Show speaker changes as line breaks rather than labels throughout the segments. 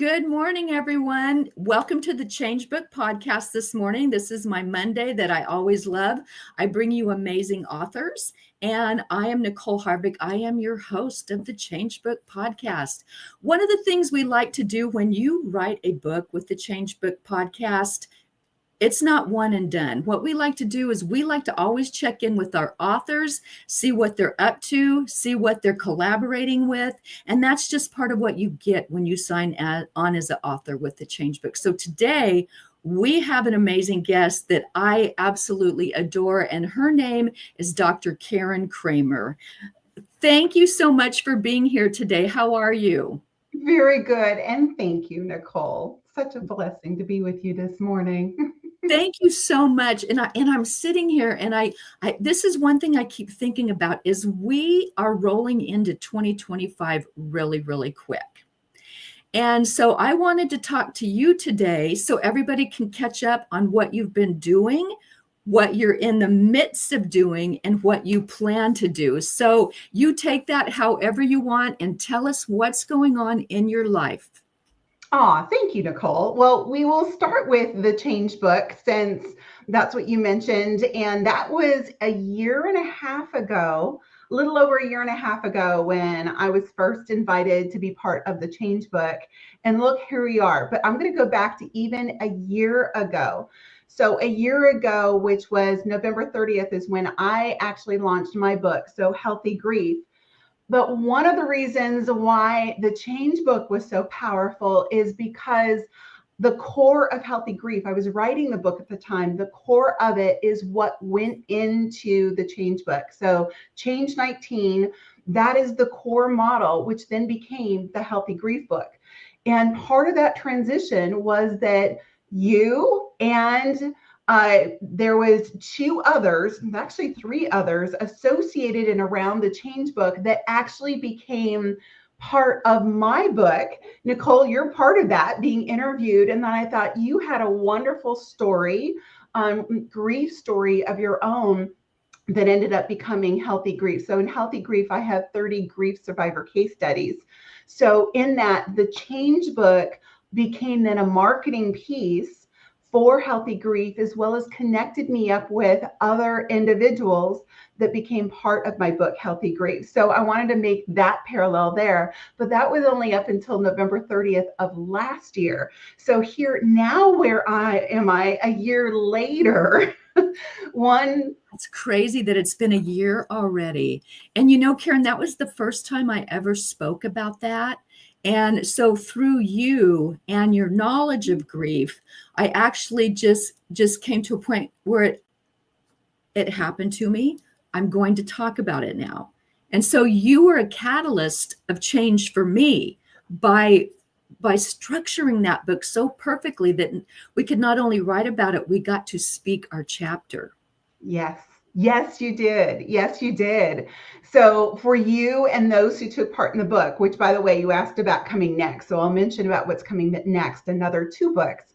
Good morning, everyone. Welcome to the Change Book Podcast this morning. This is my Monday that I always love. I bring you amazing authors, and I am Nicole Harvick. I am your host of the Change Book Podcast. One of the things we like to do when you write a book with the Change Book Podcast, it's not one and done. What we like to do is we like to always check in with our authors, see what they're up to, see what they're collaborating with. And that's just part of what you get when you sign on as an author with the Change Book. So today we have an amazing guest that I absolutely adore, and her name is Dr. Karen Kramer. Thank you so much for being here today. How are you?
Very good. And thank you, Nicole. Such a blessing to be with you this morning.
Thank you so much. And I'm sitting here, and I this is one thing I keep thinking about is we are rolling into 2025 really, really quick. And so I wanted to talk to you today so everybody can catch up on what you've been doing, what you're in the midst of doing, and what you plan to do. So you take that however you want and tell us what's going on in your life.
Thank you, Nicole. Well, we will start with the Change Book since that's what you mentioned. And that was a year and a half ago, a little over a year and a half ago, when I was first invited to be part of the Change Book. And look, here we are. But I'm going to go back to even a year ago. So a year ago, which was November 30th, is when I actually launched my book, So Healthy Grief. But one of the reasons why the Change Book was so powerful is because the core of Healthy Grief, I was writing the book at the time, the core of it is what went into the Change Book. So Change 19, that is the core model, which then became the Healthy Grief book. And part of that transition was that you and there was two others, actually three others, associated and around the Change Book that actually became part of my book. Nicole, you're part of that, being interviewed. And then I thought you had a wonderful story, grief story of your own that ended up becoming Healthy Grief. So in Healthy Grief, I have 30 grief survivor case studies. So in that, the Change Book became then a marketing piece for Healthy Grief, as well as connected me up with other individuals that became part of my book, Healthy Grief. So I wanted to make that parallel there, but that was only up until November 30th of last year. So here now, where am I a year later?
It's crazy that it's been a year already. And you know, Karen, that was the first time I ever spoke about that. And so through you and your knowledge of grief, I actually just came to a point where it happened to me. I'm going to talk about it now. And so you were a catalyst of change for me by structuring that book so perfectly that we could not only write about it, we got to speak our chapter.
Yes, you did. Yes, you did. So for you and those who took part in the book, which by the way, you asked about coming next. So I'll mention about what's coming next, another 2 books.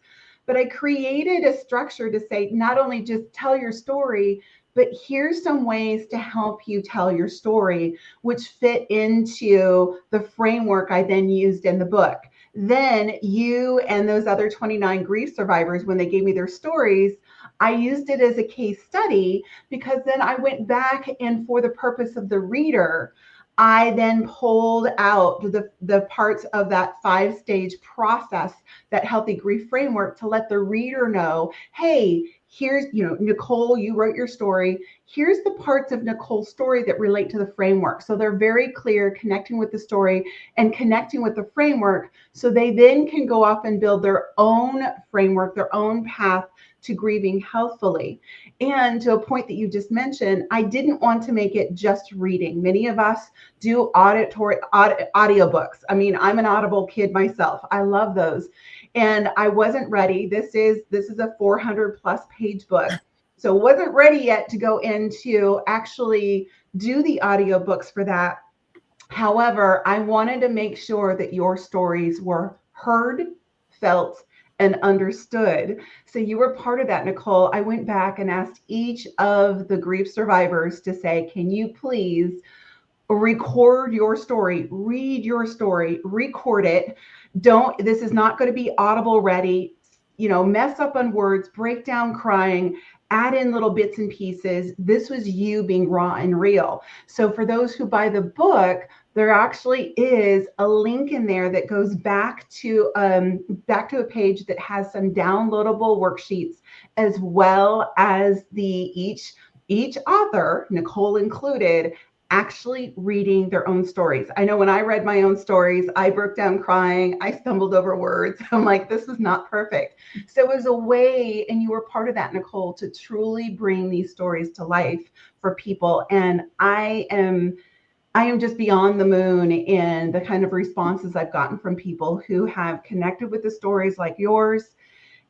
But I created a structure to say, not only just tell your story, but here's some ways to help you tell your story, which fit into the framework I then used in the book. Then you and those other 29 grief survivors, when they gave me their stories, I used it as a case study, because then I went back and for the purpose of the reader, I then pulled out the parts of that 5-stage process, that Healthy Grief framework, to let the reader know, hey, here's, Nicole, you wrote your story. Here's the parts of Nicole's story that relate to the framework. So they're very clear, connecting with the story and connecting with the framework. So they then can go off and build their own framework, their own path to grieving healthfully. And to a point that you just mentioned, I didn't want to make it just reading. Many of us do audiobooks. I mean, I'm an Audible kid myself. I love those. And I wasn't ready. This is a 400+ page book. So wasn't ready yet to go into actually do the audiobooks for that. However, I wanted to make sure that your stories were heard, felt, and understood. So you were part of that, Nicole. I went back and asked each of the grief survivors to say, can you please record your story, read your story, record it, This is not going to be Audible ready, mess up on words, break down crying, add in little bits and pieces. This was you being raw and real. So for those who buy the book, there actually is a link in there that goes back to a page that has some downloadable worksheets, as well as each author, Nicole included, actually reading their own stories. I know when I read my own stories, I broke down crying, I stumbled over words. I'm like, this is not perfect. So it was a way, and you were part of that, Nicole, to truly bring these stories to life for people. And I am just beyond the moon in the kind of responses I've gotten from people who have connected with the stories like yours,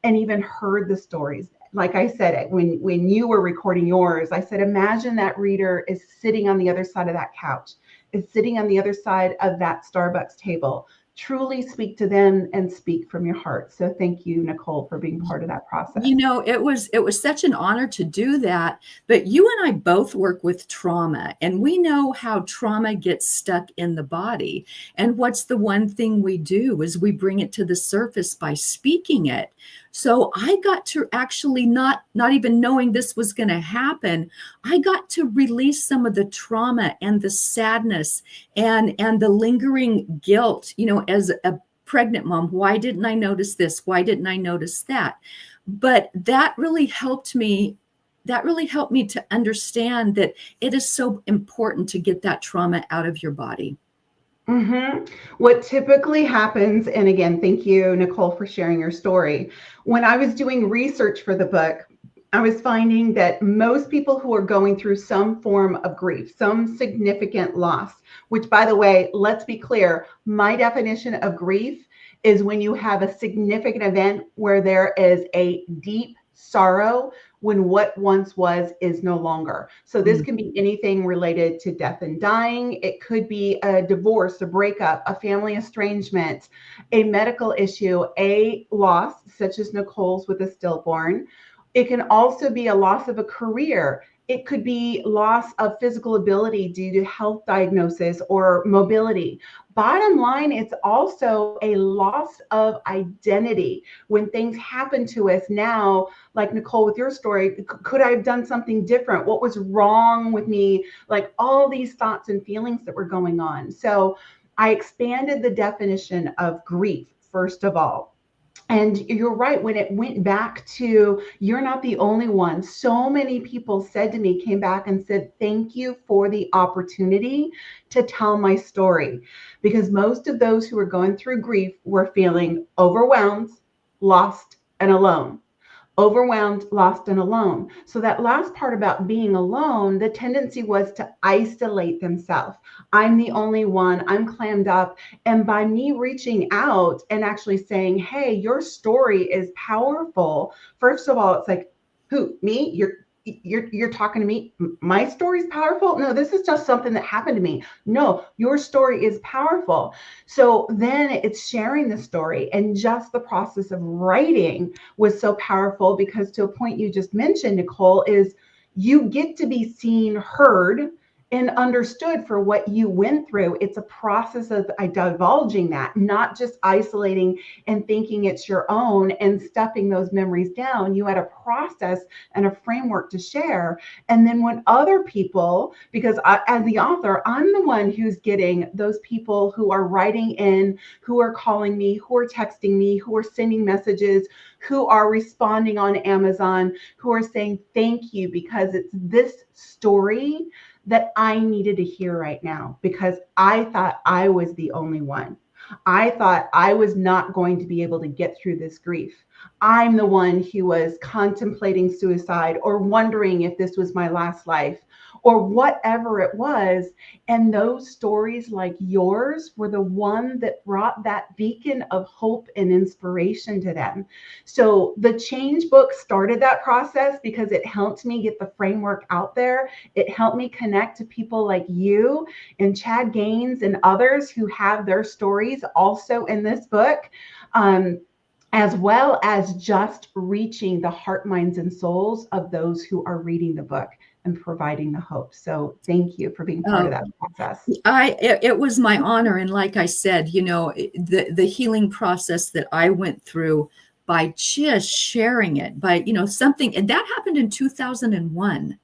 and even heard the stories. Like I said, when you were recording yours, I said, imagine that reader is sitting on the other side of that couch, is sitting on the other side of that Starbucks table. Truly speak to them and speak from your heart. So thank you, Nicole, for being part of that process.
It was such an honor to do that. But you and I both work with trauma, and we know how trauma gets stuck in the body. And what's the one thing we do is we bring it to the surface by speaking it. So I got to actually, not even knowing this was going to happen, I got to release some of the trauma and the sadness and the lingering guilt, as a pregnant mom. Why didn't I notice this? Why didn't I notice that? But that really helped me. That really helped me to understand that it is so important to get that trauma out of your body.
Mm-hmm. What typically happens, and again, thank you, Nicole, for sharing your story. When I was doing research for the book, I was finding that most people who are going through some form of grief, some significant loss, which, by the way, let's be clear, my definition of grief is when you have a significant event where there is a deep sorrow when what once was is no longer. So this can be anything related to death and dying. It could be a divorce, a breakup, a family estrangement, a medical issue, a loss, such as Nicole's with a stillborn. It can also be a loss of a career. It could be loss of physical ability due to health diagnosis or mobility. Bottom line, it's also a loss of identity. When things happen to us now, like Nicole, with your story, could I have done something different? What was wrong with me? Like all these thoughts and feelings that were going on. So I expanded the definition of grief, first of all. And you're right, when it went back to, you're not the only one. So many people said to me, came back and said, thank you for the opportunity to tell my story. Because most of those who are going through grief were feeling overwhelmed, lost, and alone. Overwhelmed, lost, and alone. So that last part about being alone, the tendency was to isolate themselves. I'm the only one, I'm clammed up. And by me reaching out and actually saying, hey, your story is powerful. First of all, it's like, who, me? You're talking to me. My story is powerful. No, this is just something that happened to me. No, your story is powerful. So then it's sharing the story, and just the process of writing was so powerful, because to a point you just mentioned, Nicole, is you get to be seen, heard, and understood for what you went through. It's a process of divulging that, not just isolating and thinking it's your own and stuffing those memories down. You had a process and a framework to share. And then when other people, because as the author, I'm the one who's getting those people who are writing in, who are calling me, who are texting me, who are sending messages, who are responding on Amazon, who are saying thank you, because it's this story that I needed to hear right now, because I thought I was the only one. I thought I was not going to be able to get through this grief. I'm the one who was contemplating suicide or wondering if this was my last life or whatever it was. And those stories like yours were the one that brought that beacon of hope and inspiration to them. So the Change book started that process because it helped me get the framework out there. It helped me connect to people like you and Chad Gaines and others who have their stories also in this book. As well as just reaching the heart, minds, and souls of those who are reading the book. and providing the hope. So thank you for being part of that process.
It was my honor. And like I said, the healing process that I went through by just sharing it, by, something, and that happened in 2001.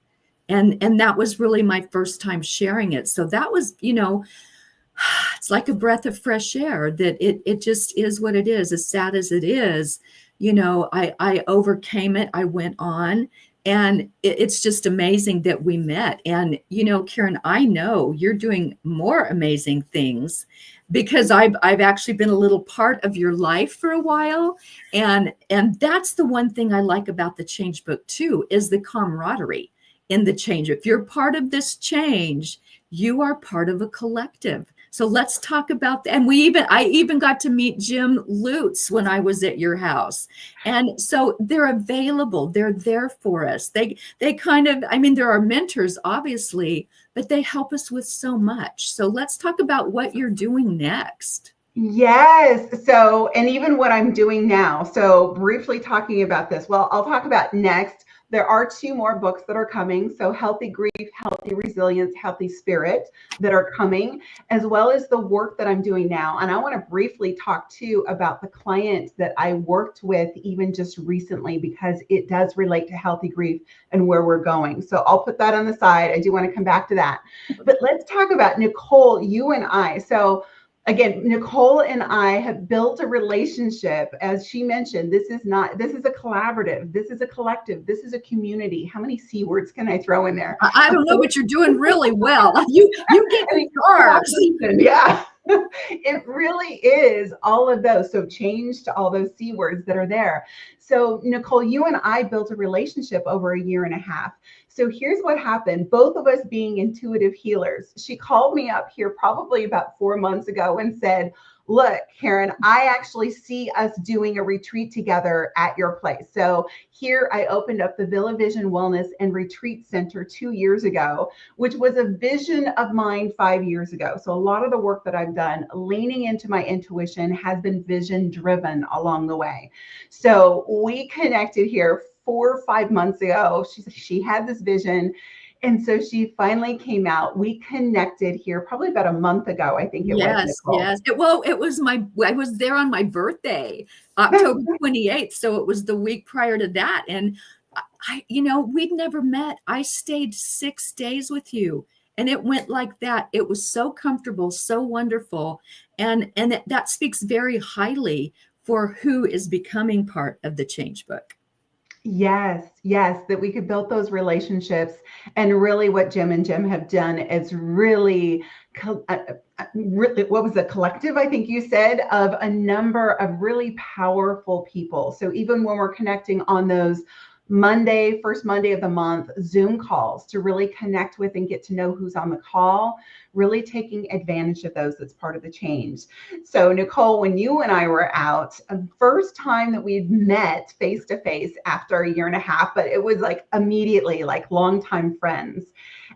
And that was really my first time sharing it. So that was, it's like a breath of fresh air, that it just is what it is. As sad as it is, I overcame it. I went on, and it's just amazing that we met. And, Karen, I know you're doing more amazing things, because I've actually been a little part of your life for a while. And that's the one thing I like about the Change Book too, is the camaraderie in the change. If you're part of this change, you are part of a collective. So let's talk about that. And I even got to meet Jim Lutz when I was at your house. And so they're available. They're there for us. They kind of, there are mentors, obviously, but they help us with so much. So let's talk about what you're doing next.
Yes. So, and even what I'm doing now. So briefly talking about this. Well, I'll talk about next. There are 2 more books that are coming. So Healthy Grief, Healthy Resilience, Healthy Spirit, that are coming, as well as the work that I'm doing now. And I want to briefly talk too about the client that I worked with even just recently, because it does relate to healthy grief and where we're going. So I'll put that on the side. I do want to come back to that. But let's talk about Nicole, you and I. So again, Nicole and I have built a relationship. As she mentioned, this is a collaborative, this is a collective, this is a community. How many C words can I throw in there?
I don't know, but you're doing really well. You get the stars.
Yeah. It really is all of those. So change to all those C words that are there. So Nicole, you and I built a relationship over a year and a half. So here's what happened. Both of us being intuitive healers. She called me up here probably about 4 months ago and said, look, Karen, I actually see us doing a retreat together at your place. So here I opened up the Villa Vision Wellness and Retreat Center 2 years ago, which was a vision of mine 5 years ago. So a lot of the work that I've done leaning into my intuition has been vision driven along the way. So we connected here 4 or 5 months ago. She had this vision. And so she finally came out. We connected here probably about a month ago, I think it was, Nicole.
Yes. I was there on my birthday, October 28th. So it was the week prior to that. And we'd never met. I stayed 6 days with you, and it went like that. It was so comfortable, so wonderful. And that speaks very highly for who is becoming part of the Change Book.
Yes, that we could build those relationships. And really what Jim and Jim have done is really, what was the collective, I think you said, of a number of really powerful people. So even when we're connecting on those first Monday of the month, Zoom calls to really connect with and get to know who's on the call, really taking advantage of those. That's part of the change. So Nicole, when you and I were out, first time that we'd met face to face after a year and a half, but it was like immediately like longtime friends,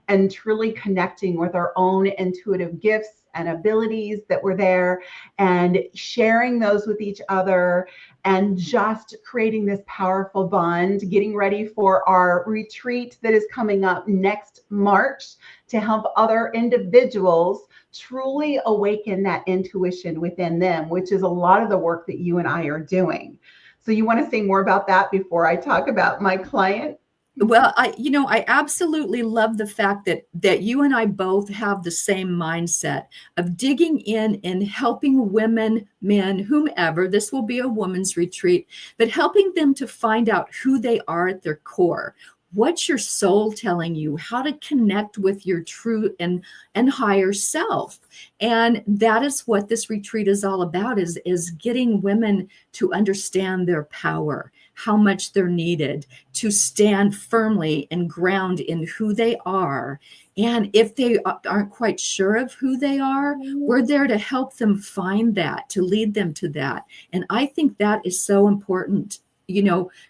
and truly connecting with our own intuitive gifts and abilities that were there, and sharing those with each other, and just creating this powerful bond, getting ready for our retreat that is coming up next March to help other individuals truly awaken that intuition within them, which is a lot of the work that you and I are doing. So you want to say more about that before I talk about my client?
Well, I absolutely love the fact that you and I both have the same mindset of digging in and helping women, men, whomever. This will be a women's retreat, but helping them to find out who they are at their core. What's your soul telling you? How to connect with your true and higher self. And that is what this retreat is all about, is getting women to understand their power, how much they're needed, to stand firmly and ground in who they are. And if they aren't quite sure of who they are, we're there to help them find that, to lead them to that. And I think that is so important,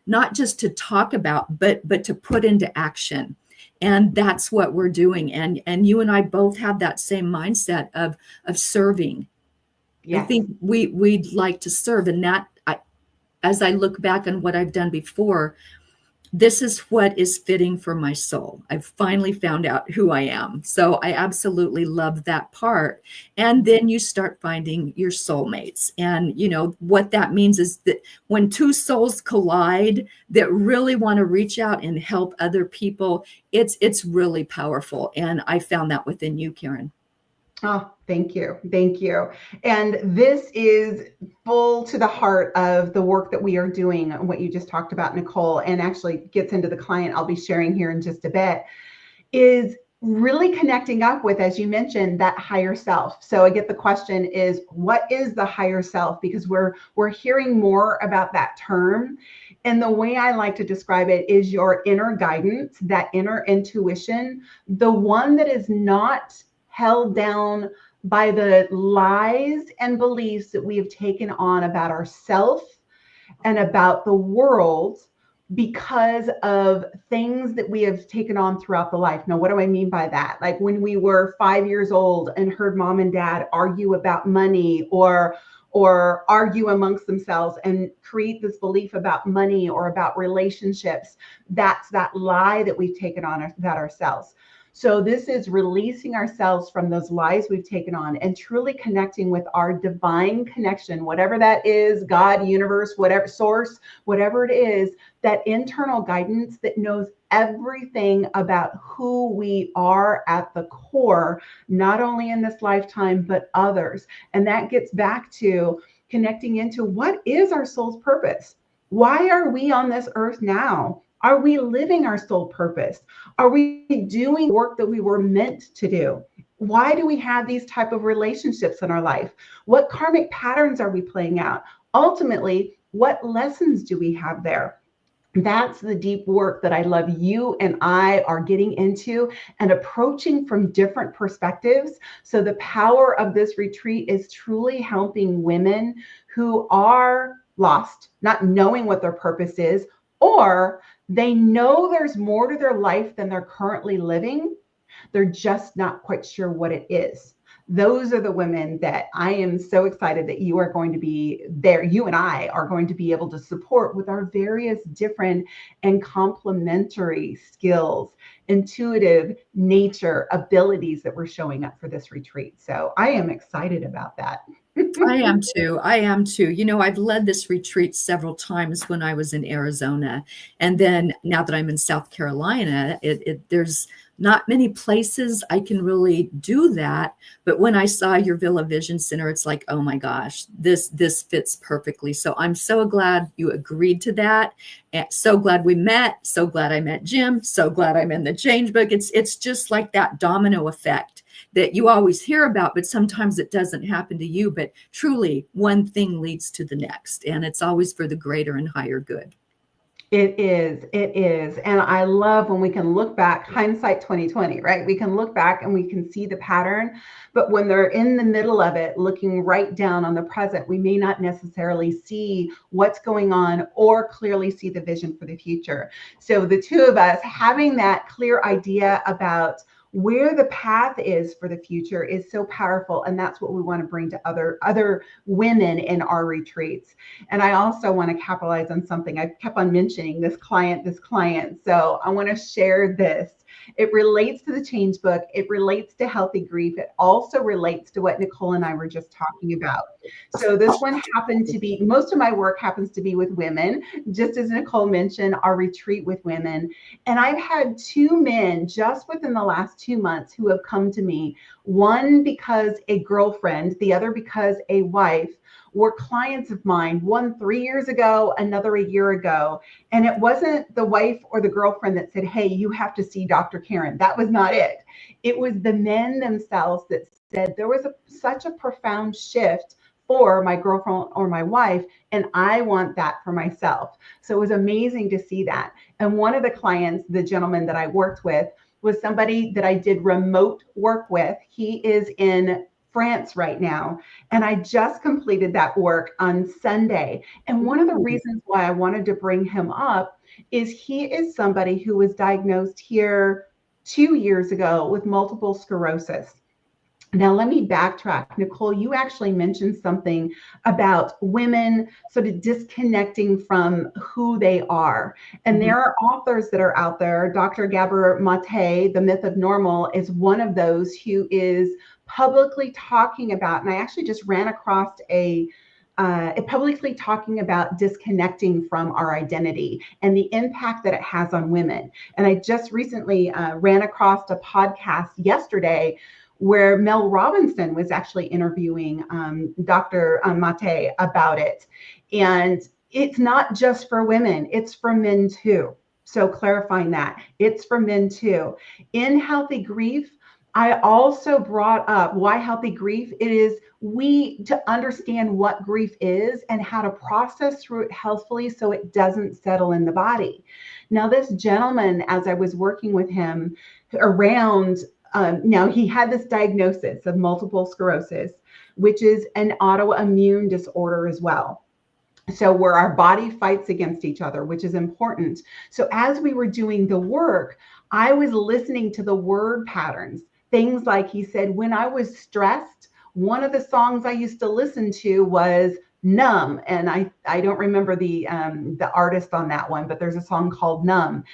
not just to talk about, but to put into action. And that's what we're doing. And you and I both have that same mindset of serving. Yes. I think we'd like to serve. And that, as I look back on what I've done before, this is what is fitting for my soul. I've finally found out who I am. So I absolutely love that part. And then you start finding your soulmates. And what that means is that when two souls collide that really want to reach out and help other people, it's really powerful. And I found that within you, Karen.
Oh, thank you. Thank you. And this is full to the heart of the work that we are doing, what you just talked about, Nicole, and actually gets into the client I'll be sharing here in just a bit, is really connecting up with, as you mentioned, that higher self. So I get the question is, what is the higher self? Because we're hearing more about that term. And the way I like to describe it is your inner guidance, that inner intuition, the one that is not held down by the lies and beliefs that we have taken on about ourselves and about the world because of things that we have taken on throughout the life. Now, what do I mean by that? Like when we were 5 years old and heard mom and dad argue about money or argue amongst themselves and create this belief about money or about relationships. That's that lie that we've taken on about ourselves. So this is releasing ourselves from those lies we've taken on and truly connecting with our divine connection, whatever that is, God, universe, whatever source, whatever it is, that internal guidance that knows everything about who we are at the core, not only in this lifetime, but others. And that gets back to connecting into what is our soul's purpose? Why are we on this earth now? Are we living our soul purpose? Are we doing work that we were meant to do? Why do we have these type of relationships in our life? What karmic patterns are we playing out? Ultimately, what lessons do we have there? That's the deep work that I love you and I are getting into and approaching from different perspectives. So the power of this retreat is truly helping women who are lost, not knowing what their purpose is, or they know there's more to their life than they're currently living. They're just not quite sure what it is. Those are the women that I am so excited that you are going to be there. You and I are going to be able to support with our various different and complementary skills, intuitive nature, abilities that we're showing up for this retreat. So I am excited about that.
I am too. I am too. I've led this retreat several times when I was in Arizona. And then now that I'm in South Carolina, there's not many places I can really do that. But when I saw your Villa Vision Center, it's like, oh my gosh, this fits perfectly. So I'm so glad you agreed to that. And so glad we met. So glad I met Jim. So glad I'm in the change book. It's just like that domino effect that you always hear about, but sometimes it doesn't happen to you. But truly, one thing leads to the next, and it's always for the greater and higher good.
It is. It is. And I love when we can look back, hindsight 2020, right? We can look back and we can see the pattern, but when they're in the middle of it, looking right down on the present, we may not necessarily see what's going on or clearly see the vision for the future. So the two of us having that clear idea about where the path is for the future is so powerful. And that's what we want to bring to other women in our retreats. And I also want to capitalize on something. I kept on mentioning this client. So I want to share this. It relates to the change book. It relates to healthy grief. It also relates to what Nicole and I were just talking about. So this one happened to be, most of my work happens to be with women, just as Nicole mentioned, our retreat with women. And I've had two men just within the last 2 months who have come to me, one because a girlfriend, the other because a wife, were clients of mine, one 3 years ago, another a year ago. And it wasn't the wife or the girlfriend that said, hey, you have to see Dr. Karen. That was not it. It was the men themselves that said there was such a profound shift for my girlfriend or my wife, and I want that for myself. So it was amazing to see that. And one of the clients, the gentleman that I worked with, was somebody that I did remote work with. He is in France right now. And I just completed that work on Sunday. And one of the reasons why I wanted to bring him up is he is somebody who was diagnosed here 2 years ago with multiple sclerosis. Now, let me backtrack. Nicole, you actually mentioned something about women sort of disconnecting from who they are. And there are authors that are out there. Dr. Gabor Mate, The Myth of Normal, is one of those who is publicly talking about, and I actually just ran across publicly talking about disconnecting from our identity and the impact that it has on women. And I just recently ran across a podcast yesterday where Mel Robinson was actually interviewing Dr. Mate about it. And it's not just for women, it's for men too. So clarifying that, it's for men too. In Healthy Grief, I also brought up why healthy grief. It is to understand what grief is and how to process through it healthfully so it doesn't settle in the body. Now, this gentleman, as I was working with him around, now he had this diagnosis of multiple sclerosis, which is an autoimmune disorder as well. So where our body fights against each other, which is important. So as we were doing the work, I was listening to the word patterns. Things like, he said, when I was stressed, one of the songs I used to listen to was Numb. And I don't remember the artist on that one, but there's a song called Numb.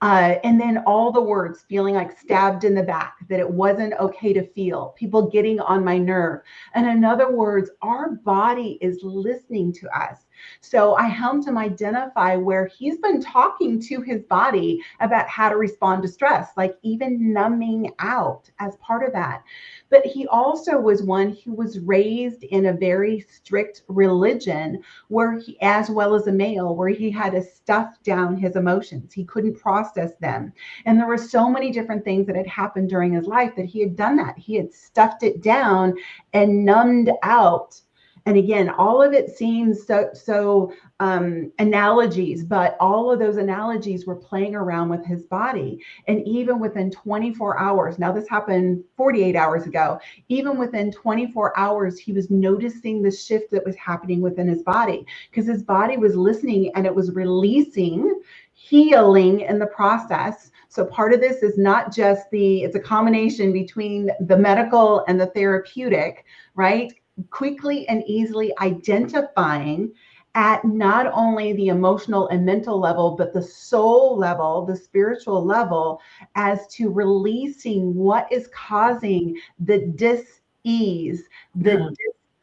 And then all the words feeling like stabbed in the back, that it wasn't okay to feel, people getting on my nerve. And in other words, our body is listening to us. So I helped him identify where he's been talking to his body about how to respond to stress, like even numbing out as part of that. But he also was one who was raised in a very strict religion where he, as well as a male, where he had to stuff down his emotions. He couldn't process them. And there were so many different things that had happened during his life that he had done that. He had stuffed it down and numbed out. And again, all of it seems so analogies, but all of those analogies were playing around with his body. And even within 24 hours, now this happened 48 hours ago, even within 24 hours, he was noticing the shift that was happening within his body because his body was listening and it was releasing, healing in the process. So part of this is not just it's a combination between the medical and the therapeutic, right? Quickly and easily identifying at not only the emotional and mental level, but the soul level, the spiritual level, as to releasing what is causing the dis-ease, the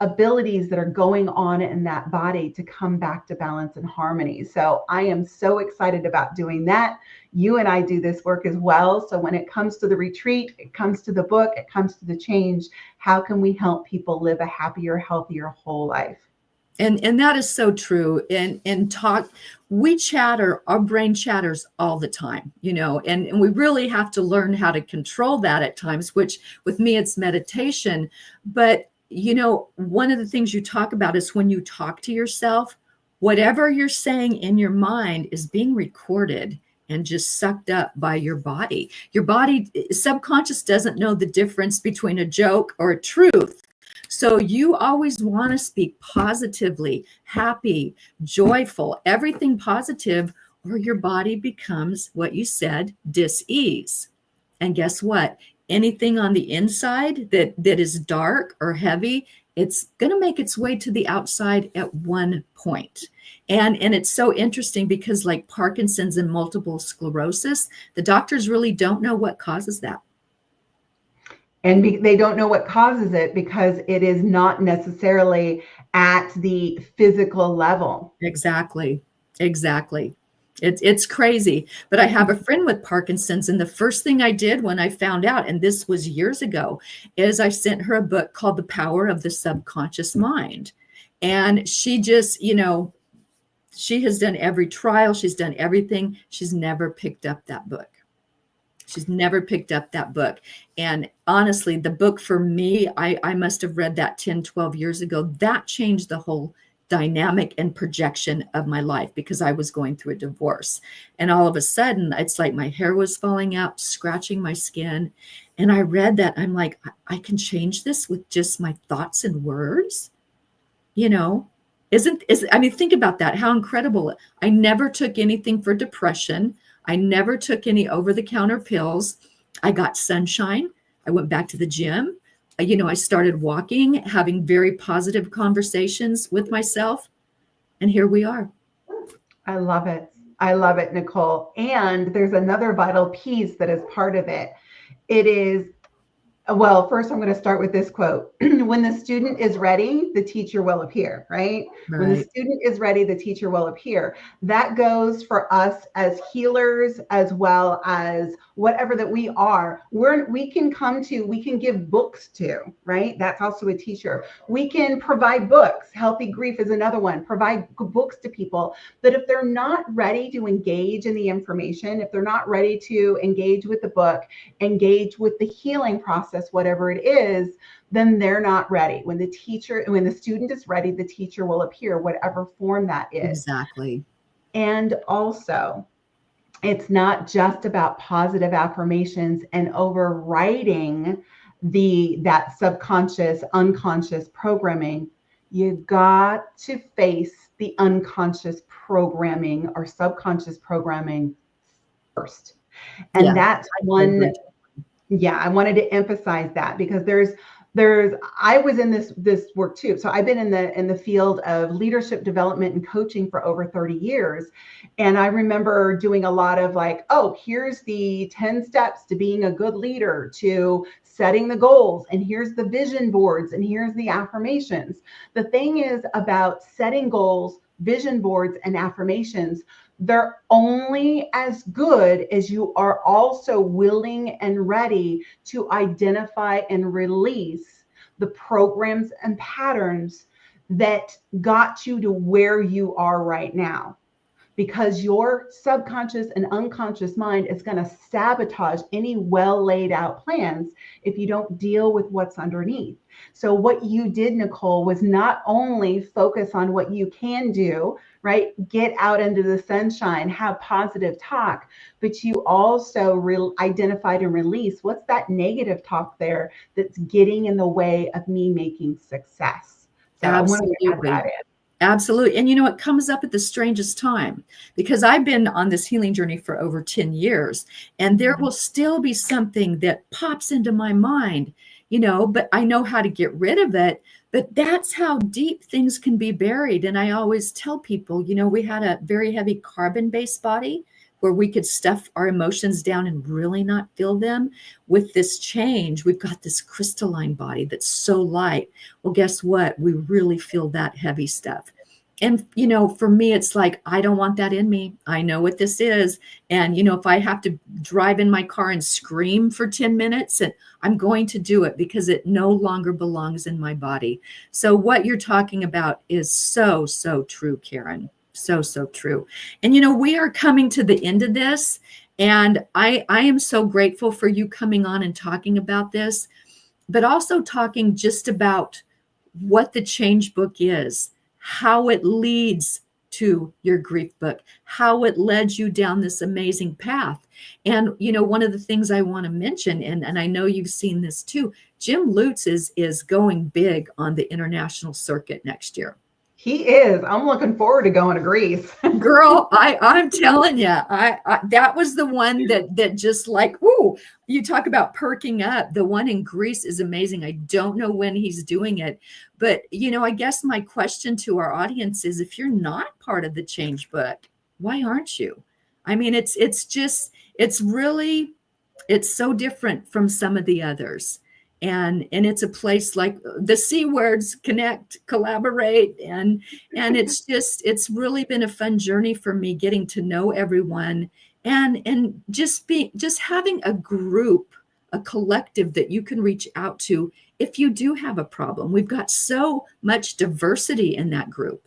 abilities that are going on in that body to come back to balance and harmony. So I am so excited about doing that. You and I do this work as well. So when it comes to the retreat, it comes to the book, it comes to the change, how can we help people live a happier, healthier, whole life?
And that is so true. And we chatter, our brain chatters all the time, and we really have to learn how to control that at times, which with me, it's meditation. But one of the things you talk about is when you talk to yourself, whatever you're saying in your mind is being recorded and just sucked up by your body. Your body, subconscious, doesn't know the difference between a joke or a truth. So you always want to speak positively, happy, joyful, everything positive, or your body becomes, what you said, dis-ease. And guess what? Anything on the inside that is dark or heavy, it's going to make its way to the outside at one point. And it's so interesting because like Parkinson's and multiple sclerosis, the doctors really don't know what causes that.
And they don't know what causes it because it is not necessarily at the physical level.
Exactly. It's crazy. But I have a friend with Parkinson's, and the first thing I did when I found out, and this was years ago, is I sent her a book called The Power of the Subconscious Mind. And she just, she has done every trial. She's done everything. She's never picked up that book. And honestly, the book for me, I must have read that 10, 12 years ago. That changed the whole dynamic and projection of my life because I was going through a divorce. And all of a sudden, it's like my hair was falling out, scratching my skin. And I read that. I'm like, I can change this with just my thoughts and words. Think about that, how incredible. I never took anything for depression. I never took any over-the-counter pills. I got sunshine. I went back to the gym. I started walking, having very positive conversations with myself, and here we are.
I love it. I love it, Nicole. And there's another vital piece that is part of it. It is, well, first I'm going to start with this quote. When the student is ready, the teacher will appear, right? When the
Right.
student is ready, the teacher will appear. That goes for us as healers as well as whatever that we are. We can give books to, right? That's also a teacher. We can provide books. Healthy Grief is another one. Provide books to people. But if they're not ready to engage in the information, if they're not ready to engage with the book, engage with the healing process, whatever it is, then they're not ready. When the student is ready, the teacher will appear, whatever form that is.
Exactly.
And also, it's not just about positive affirmations and overriding that subconscious, unconscious programming. You got to face the unconscious programming or subconscious programming first. And
Yeah,
that's
I agree.
yeah, I wanted to emphasize that because I was in this work too. So I've been in the field of leadership development and coaching for over 30 years. And I remember doing a lot of like, oh, here's the 10 steps to being a good leader, to setting the goals, and here's the vision boards, and here's the affirmations. The thing is about setting goals, vision boards, and affirmations, they're only as good as you are also willing and ready to identify and release the programs and patterns that got you to where you are right now. Because your subconscious and unconscious mind is going to sabotage any well laid out plans if you don't deal with what's underneath. So, what you did, Nicole, was not only focus on what you can do, right? Get out into the sunshine, have positive talk, but you also identified and released what's that negative talk there that's getting in the way of me making success. So, I wanted to add that
Absolutely.
in.
Absolutely. And it comes up at the strangest time because I've been on this healing journey for over 10 years, and there will still be something that pops into my mind, but I know how to get rid of it. But that's how deep things can be buried. And I always tell people, we had a very heavy carbon-based body where we could stuff our emotions down and really not feel them. With this change, we've got this crystalline body that's so light. Well, guess what? We really feel that heavy stuff. And, for me, it's like, I don't want that in me. I know what this is. And, if I have to drive in my car and scream for 10 minutes, and I'm going to do it because it no longer belongs in my body. So what you're talking about is so, so true, Karen. So, so true. And, we are coming to the end of this. And I am so grateful for you coming on and talking about this, but also talking just about what the change book is, how it leads to your grief book, how it led you down this amazing path. And, one of the things I want to mention, and I know you've seen this too, Jim Lutz is going big on the international circuit next year.
He is. I'm looking forward to going to Greece.
Girl, I'm telling you, I that was the one that just like, ooh, you talk about perking up. The one in Greece is amazing. I don't know when he's doing it, but I guess my question to our audience is, if you're not part of the change book, why aren't you? I mean, it's really, it's so different from some of the others. And it's a place like the C words: connect, collaborate, and it's really been a fun journey for me, getting to know everyone, and just having a group, a collective that you can reach out to if you do have a problem. We've got so much diversity in that group.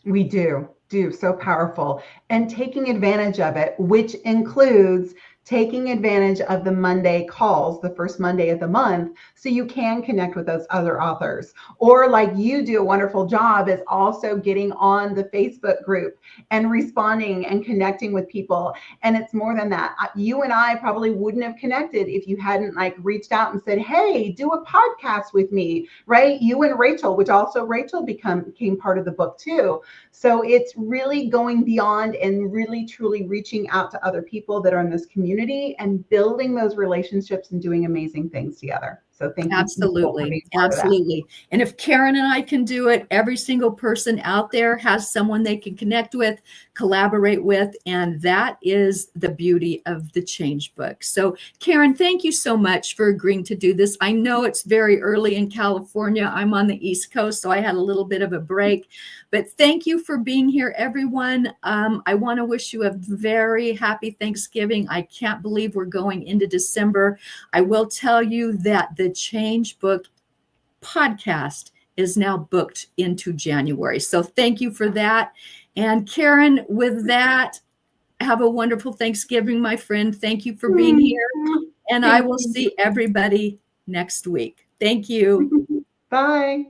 We do so powerful, and taking advantage of it, which includes taking advantage of the Monday calls, the first Monday of the month, so you can connect with those other authors. Or like you do a wonderful job is also getting on the Facebook group and responding and connecting with people. And it's more than that. You and I probably wouldn't have connected if you hadn't like reached out and said, hey, do a podcast with me, right? You and Rachel, which also Rachel became part of the book too. So it's really going beyond and really truly reaching out to other people that are in this community and building those relationships and doing amazing things together. So thank you, Nicole, for
Absolutely.
being part of that.
Absolutely. And if Karen and I can do it, every single person out there has someone they can connect with, collaborate with. And that is the beauty of the Change Book. So, Karen, thank you so much for agreeing to do this. I know it's very early in California. I'm on the East Coast, so I had a little bit of a break. But thank you for being here, everyone. I want to wish you a very happy Thanksgiving. I can't believe we're going into December. I will tell you that the Change Book podcast is now booked into January. So thank you for that. And Karen, with that, have a wonderful Thanksgiving, my friend. Thank you for being here. And I
Thank
will
you.
see everybody next week. Thank you.
Bye.